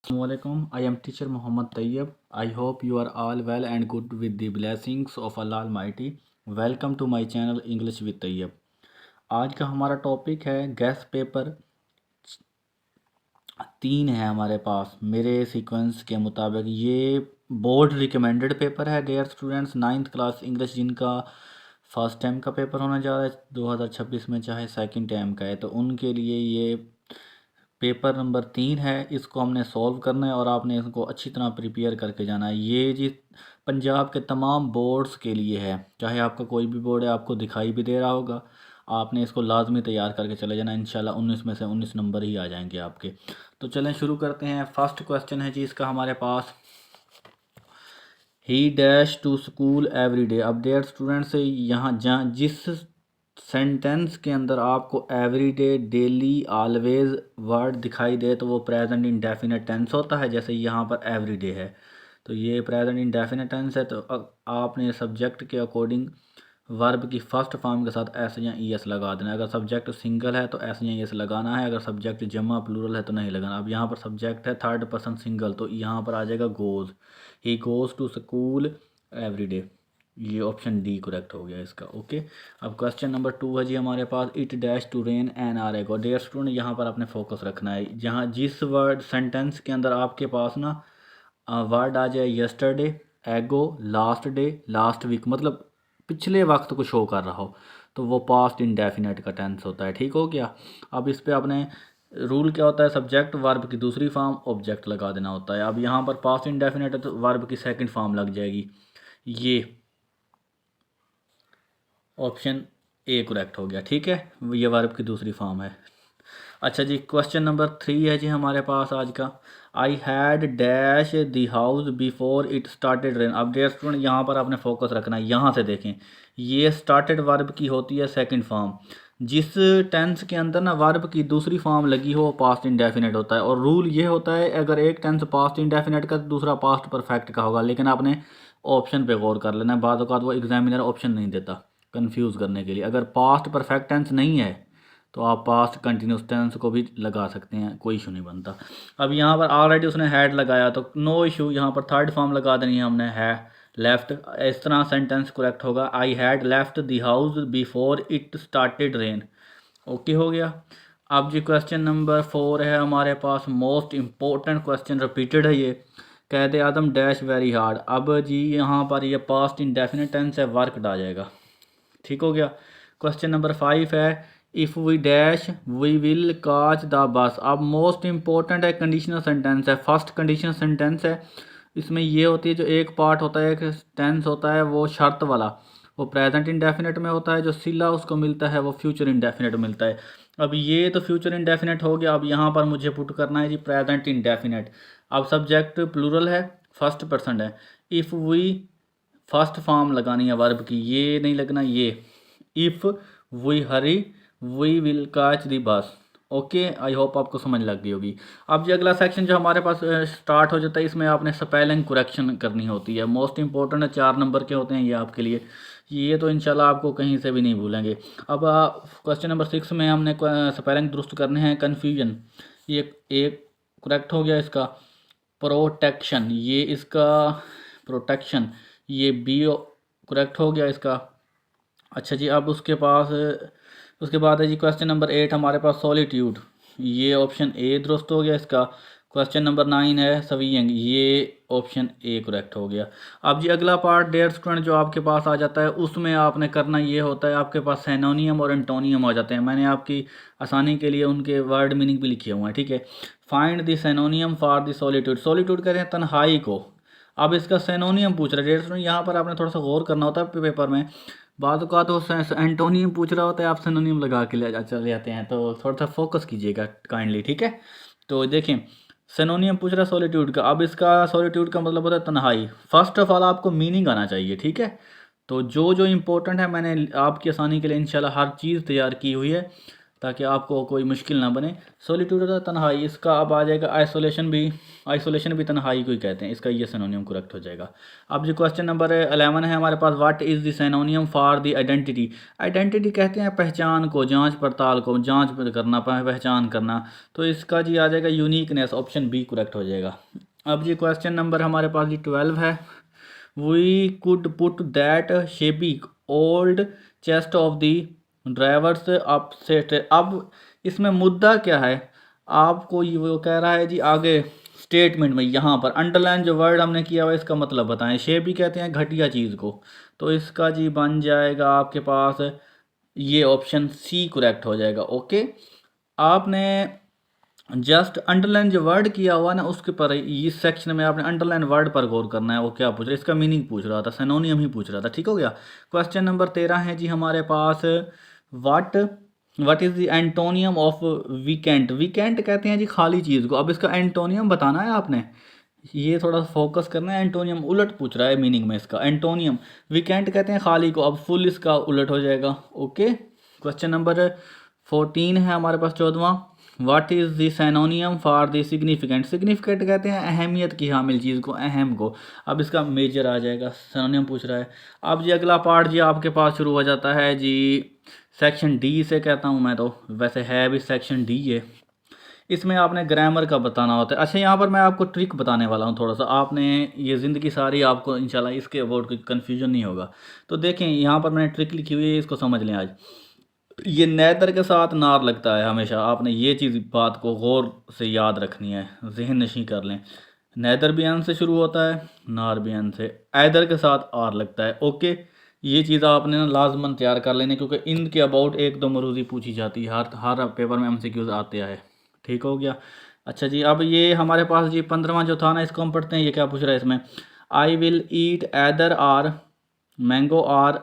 Assalamualaikum. I am teacher Muhammad Tayyib. I hope you are all well and good with the blessings of Allah Almighty. Welcome to my channel English with Tayyib. आज का हमारा topic है gas paper 3 है हमारे पास। मेरे sequence के मुताबिक ये बोर्ड रिकमेंडेड पेपर है dear students. 9th class English जिनका फर्स्ट टाइम का पेपर होने जा रहा है 2026 में, चाहे सेकंड टाइम का है, तो उनके लिए ये पेपर नंबर 3 है। इसको हमने सॉल्व करना है और आपने इसको अच्छी तरह प्रिपेयर करके जाना है। ये जी पंजाब के तमाम बोर्ड्स के लिए है, चाहे आपका कोई भी बोर्ड है, आपको दिखाई भी दे रहा होगा। आपने इसको लाजमी तैयार करके चले जाना, इंशाल्लाह 19 में से 19 नंबर ही आ जाएंगे आपके। तो चलें शुरू करते हैं। फर्स्ट क्वेश्चन है जी इसका हमारे पास, he dash to school every day. अब डियर स्टूडेंट्स यहाँ जहाँ जिस सेंटेंस के अंदर आपको every day, daily, always word दिखाई दे तो वो प्रेजेंट इंडेफिनिट टेंस होता है। जैसे यहाँ पर एवरी डे है तो ये प्रेजेंट इंडेफिनिट टेंस है। तो आपने सब्जेक्ट के अकॉर्डिंग वर्ब की फर्स्ट फॉर्म के साथ एस या ई एस लगा देना है। अगर सब्जेक्ट सिंगल है तो एस या ई एस लगाना है, अगर सब्जेक्ट जमा प्लूरल है तो नहीं लगाना। अब यहाँ पर सब्जेक्ट है थर्ड पर्सन सिंगल, तो यहाँ पर आ जाएगा goes. He goes to school every day. ये ऑप्शन डी करेक्ट हो गया इसका। ओके, अब क्वेश्चन नंबर 2 है जी हमारे पास, it dash to rain an hour ago. Dear student यहाँ पर आपने फोकस रखना है। जहाँ जिस वर्ड सेंटेंस के अंदर आपके पास ना वर्ड आ जाए यस्टरडे, एगो, लास्ट डे, लास्ट वीक, मतलब पिछले वक्त को शो कर रहा हो, तो वो पास्ट इंडेफिनेट का टेंस होता है। ठीक हो गया। अब इस पे आपने रूल क्या होता है, सब्जेक्ट वर्ब की दूसरी फॉर्म ऑब्जेक्ट लगा देना होता है। अब यहाँ पर पास्ट इंडेफिनेट है तो वर्ब की सेकंड फॉर्म लग जाएगी। ये ऑप्शन ए करेक्ट हो गया। ठीक है, ये वर्ब की दूसरी फॉर्म है। अच्छा जी, क्वेश्चन नंबर 3 है जी हमारे पास आज का, I had dash the house before it started rain. अब डियर स्टूडेंट यहाँ पर आपने फोकस रखना है। यहाँ से देखें, ये स्टार्टेड वर्ब की होती है सेकंड फॉर्म। जिस टेंस के अंदर ना वर्ब की दूसरी फॉर्म लगी हो पास्ट इंडेफिनेट होता है। और रूल ये होता है, अगर एक टेंस पास्ट इंडेफिनेट का तो दूसरा पास्ट परफेक्ट का होगा। लेकिन आपने ऑप्शन पे गौर कर लेना है, बाद औक़ात वो एग्जामिनर ऑप्शन नहीं देता कंफ्यूज करने के लिए। अगर पास्ट परफेक्ट टेंस नहीं है तो आप पास्ट कंटिन्यूस टेंस को भी लगा सकते हैं, कोई इशू नहीं बनता। अब यहाँ पर ऑलरेडी उसने हैड लगाया तो नो इशू, यहाँ पर थर्ड फॉर्म लगा देनी है हमने, है लेफ्ट। इस तरह सेंटेंस करेक्ट होगा, I had left the house before it started rain. Okay हो गया। अब जी क्वेश्चन नंबर 4 है हमारे पास, मोस्ट इम्पोर्टेंट क्वेश्चन, रिपीटेड है ये। कहते आदम डैश वेरी हार्ड। अब जी यहाँ पर ये पास्ट इंडेफिनिट टेंस है, वर्कड आ जाएगा। ठीक हो गया। क्वेश्चन नंबर 5 है, if we dash we will catch the bus. अब मोस्ट इंपॉर्टेंट है, कंडीशनल सेंटेंस है, फर्स्ट कंडीशनल सेंटेंस है। इसमें ये होती है, जो एक पार्ट होता है, एक टेंस होता है वो शर्त वाला, वो प्रेजेंट इंडेफिनेट में होता है। जो सिला उसको मिलता है वो फ्यूचर इंडेफिनेट मिलता है। अब ये तो फ्यूचर इंडेफिनेट हो गया। अब यहाँ पर मुझे पुट करना है जी प्रेजेंट इंडेफिनेट। अब सब्जेक्ट प्लूरल है, फर्स्ट पर्सन है। इफ़ वी फर्स्ट फॉर्म लगानी है वर्ब की, ये नहीं लगना, ये if we hurry we will catch the bus. Okay, I hope आपको समझ लग गई होगी। अब जो अगला सेक्शन जो हमारे पास स्टार्ट हो जाता है, इसमें आपने स्पेलिंग करेक्शन करनी होती है। मोस्ट इंपॉर्टेंट है, 4 नंबर के होते हैं ये आपके लिए। ये तो इंशाल्लाह आपको कहीं से भी नहीं भूलेंगे। अब क्वेश्चन नंबर 6 में हमने स्पेलिंग दुरुस्त करने हैं। कन्फ्यूजन, ये एक करेक्ट हो गया इसका। प्रोटेक्शन, ये इसका प्रोटेक्शन, ये बी करेक्ट हो गया इसका। अच्छा जी, अब उसके बाद है जी क्वेश्चन नंबर 8 हमारे पास, सॉलिट्यूड, ये ऑप्शन ए दुरुस्त हो गया इसका। क्वेश्चन नंबर 9 है सवीइंग, ये ऑप्शन ए करेक्ट हो गया। अब जी अगला पार्ट डेयर स्टूडेंट जो आपके पास आ जाता है, उसमें आपने करना ये होता है, आपके पास सिनोनियम और एंटोनियम आ जाते हैं। मैंने आपकी आसानी के लिए उनके वर्ड मीनिंग भी लिखे हुए हैं। ठीक है, find the synonym for the solitude. Solitude कहते हैं तन्हाई को। अब इसका सिनोनियम पूछ रहा है डेयर स्टूडेंट, यहाँ पर आपने थोड़ा सा गौर करना होता है पेपर में। बाद का तो एंटोनियम पूछ रहा होता है, आप सिनोनियम लगा के चले जाते हैं, तो थोड़ा सा फोकस कीजिएगा काइंडली। ठीक है, तो देखें सिनोनियम पूछ रहा है सॉलिट्यूड का। अब इसका सॉलिट्यूड का मतलब होता है तन्हाई। फर्स्ट ऑफ ऑल आपको मीनिंग आना चाहिए। ठीक है, तो जो जो इम्पोर्टेंट है मैंने आपकी आसानी के लिए इंशाल्लाह हर चीज़ तैयार की हुई है, ताकि आपको कोई मुश्किल ना बने। सोलिट्यूड होता है तन्हाई, इसका अब आ जाएगा आइसोलेशन भी तन्हाई को ही कहते हैं, इसका ये सिनोनियम करेक्ट हो जाएगा। अब जो क्वेश्चन नंबर 11 है हमारे पास, what is the synonym for the identity. Identity कहते हैं पहचान को, जांच पड़ताल को, जांच करना, पहचान करना, तो इसका जी आ जाएगा यूनिकनेस, ऑप्शन बी करेक्ट हो जाएगा। अब जी क्वेश्चन नंबर हमारे पास जी 12 है, we could put that shabby old chest of the drivers up set. अब इसमें मुद्दा क्या है, आपको ये वो कह रहा है जी आगे स्टेटमेंट में, यहाँ पर अंडरलाइन जो वर्ड हमने किया हुआ इसका मतलब बताएं। शेबी कहते हैं घटिया चीज़ को, तो इसका जी बन जाएगा आपके पास ये ऑप्शन सी करेक्ट हो जाएगा। ओके, आपने जस्ट अंडरलाइन जो वर्ड किया हुआ ना उसके पर, इस सेक्शन में आपने अंडरलाइन वर्ड पर गौर करना है। वो क्या पूछ रहा है, इसका मीनिंग पूछ रहा था, सिनोनियम ही पूछ रहा था। ठीक हो गया। क्वेश्चन नंबर 13 है जी हमारे पास, what is the antonym of vacant. Vacant कहते हैं जी खाली चीज़ को। अब इसका एंटोनियम बताना है आपने, ये थोड़ा फोकस करना है। एंटोनियम उलट पूछ रहा है मीनिंग में इसका। एंटोनियम वीकेंट कहते हैं खाली को, अब फुल इसका उलट हो जाएगा। ओके, क्वेश्चन नंबर 14 है हमारे पास 14वां, what is the synonym for the significant. Significant कहते हैं अहमियत की हामिल चीज़ को, अहम को। अब इसका मेजर आ जाएगा, सिनोनियम पूछ रहा है। अब जी अगला पार्ट जी आपके पास शुरू हो जाता है जी सेक्शन डी से, कहता हूँ मैं, तो वैसे है भी सेक्शन डी है। इसमें आपने ग्रामर का बताना होता है। अच्छा, यहाँ पर मैं आपको ट्रिक बताने वाला हूँ थोड़ा सा, आपने ये ज़िंदगी सारी आपको इंशाल्लाह इसके अबाउट कोई कन्फ्यूजन नहीं होगा। तो देखें यहाँ पर मैंने ट्रिक लिखी हुई है, इसको समझ लें। आज ये नेदर के साथ नार लगता है हमेशा, आपने ये चीज़ बात को गौर से याद रखनी है, जहन नशीं कर लें। नेदर भी एन से शुरू होता है, नार भी एन से, ऐदर के साथ आर लगता है। ओके, ये चीज़ आपने ना लाजमन तैयार कर लेनी, क्योंकि इनके अबाउट एक दो मरूज़ी पूछी जाती है, हर पेपर में MCQs आते हैं। ठीक हो गया। अच्छा जी, अब ये हमारे पास जी 15वां जो था ना, इसको हम पढ़ते हैं। ये क्या पूछ रहा है इसमें, I will eat either or mango or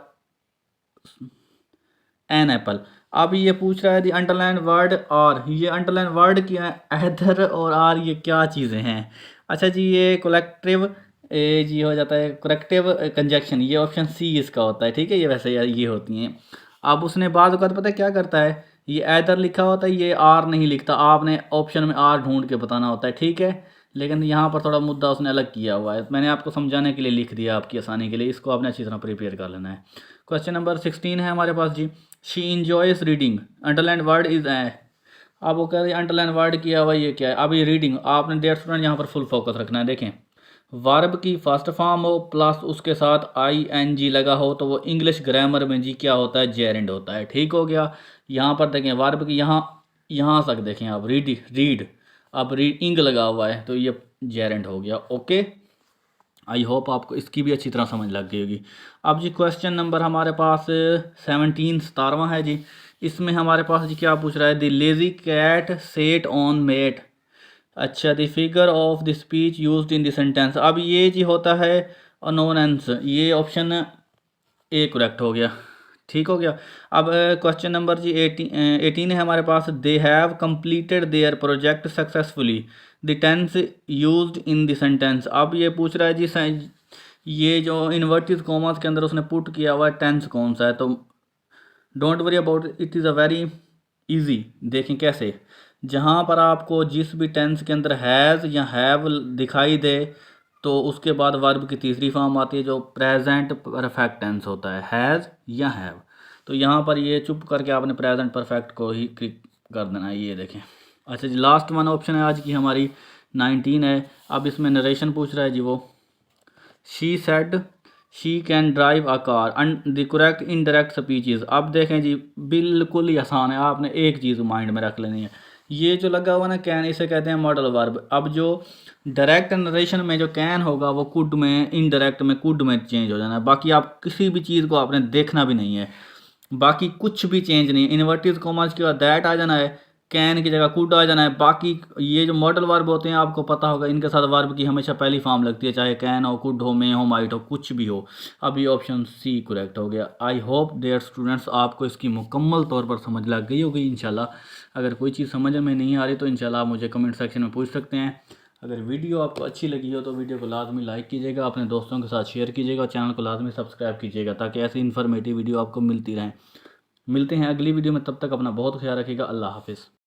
an apple. अब ये पूछ रहा है दी अंडरलाइन वर्ड आर, ये अंडरलाइन वर्ड क्या है, ऐदर और आर, ये क्या चीज़ें हैं। अच्छा जी, ये कलेक्टिव जी हो जाता है, करेक्टिव कंजक्शन, ये ऑप्शन सी इसका होता है। ठीक है, ये वैसे ये होती हैं। अब उसने बाद वक्त पता है क्या करता है, ये ऐदर लिखा होता है, ये आर नहीं लिखता, आपने ऑप्शन में आर ढूंढ के बताना होता है। ठीक है, लेकिन यहाँ पर थोड़ा मुद्दा उसने अलग किया हुआ है, मैंने आपको समझाने के लिए लिख दिया आपकी आसानी के लिए, इसको आपने अच्छी तरह प्रिपेयर कर लेना है। क्वेश्चन नंबर 16 है हमारे पास जी, she enjoys reading, underline word is a. अब वो कह रहे हैं अंडरलाइन वर्ड किया हुआ ये क्या है। अब ये रीडिंग, आपने डेयर स्टूडेंट यहाँ पर फुल फोकस रखना है। देखें, वर्ब की फर्स्ट फॉर्म हो प्लस उसके साथ ING लगा हो, तो वो इंग्लिश ग्रामर में जी क्या होता है, जेरेंड होता है। ठीक हो गया। यहाँ पर देखें वर्ब की यहाँ तक देखें आप, रीड, अब रीडिंग लगा हुआ है, तो ये जेरेंड हो गया। ओके, आई होप आपको इसकी भी अच्छी तरह समझ लग गई होगी। अब जी क्वेश्चन नंबर हमारे पास 17वां है जी। इसमें हमारे पास जी क्या पूछ रहा है, the lazy cat sat on mat. अच्छा, the figure of the speech used in the sentence. अब ये जी होता है अनोनेंस, ये ऑप्शन ए करेक्ट हो गया। ठीक हो गया। अब क्वेश्चन नंबर जी 18 है हमारे पास, they have completed their project successfully, the tense used in the sentence. अब ये पूछ रहा है जी ये जो इन्वर्टेड कॉमास के अंदर उसने पुट किया हुआ है टेंस कौन सा है, तो don't worry about it, is a very easy. देखें कैसे, जहाँ पर आपको जिस भी टेंस के अंदर हैज़ या हैव दिखाई दे, तो उसके बाद वर्ब की तीसरी फॉर्म आती है जो प्रेजेंट परफेक्ट टेंस होता है, हैज़ या हैव। तो यहाँ पर ये चुप करके आपने प्रेजेंट परफेक्ट को ही क्लिक कर देना है। ये देखें। अच्छा जी, लास्ट वन ऑप्शन है आज की हमारी 19 है। अब इसमें नरेशन पूछ रहा है जी, वो she said she can drive a car, the correct indirect speeches. अब देखें जी, बिल्कुल ही आसान है, आपने एक चीज़ माइंड में रख लेनी है, ये जो लगा हुआ ना कैन, इसे कहते हैं मॉडल वर्ब। अब जो डायरेक्ट नरेशन में जो कैन होगा वो कुड में, इनडायरेक्ट में कुड में चेंज हो जाना है। बाकी आप किसी भी चीज़ को आपने देखना भी नहीं है, बाकी कुछ भी चेंज नहीं है। इन्वर्टेड कॉमास के बाद दैट आ जाना है, कैन की जगह कुड आ जाना है। बाकी ये जो मॉडल वर्ब होते हैं आपको पता होगा, इनके साथ वर्ब की हमेशा पहली फॉर्म लगती है, चाहे कैन हो, कुड हो, मे हो, माइट हो, कुछ भी हो। अब ये ऑप्शन सी करेक्ट हो गया। आई होप डियर स्टूडेंट्स आपको इसकी मुकम्मल तौर पर समझ लग गई होगी इंशाल्लाह। अगर कोई चीज़ समझ में नहीं आ रही तो इंशाल्लाह आप मुझे कमेंट सेक्शन में पूछ सकते हैं। अगर वीडियो आपको अच्छी लगी हो तो वीडियो को लाजमी लाइक कीजिएगा, अपने दोस्तों के साथ शेयर कीजिएगा और चैनल को लाजमी सब्सक्राइब कीजिएगा, ताकि ऐसी इन्फॉर्मेटिव वीडियो आपको मिलती रहें। मिलते हैं अगली वीडियो में, तब तक अपना बहुत ख्याल रखिएगा। अल्लाह हाफिज़।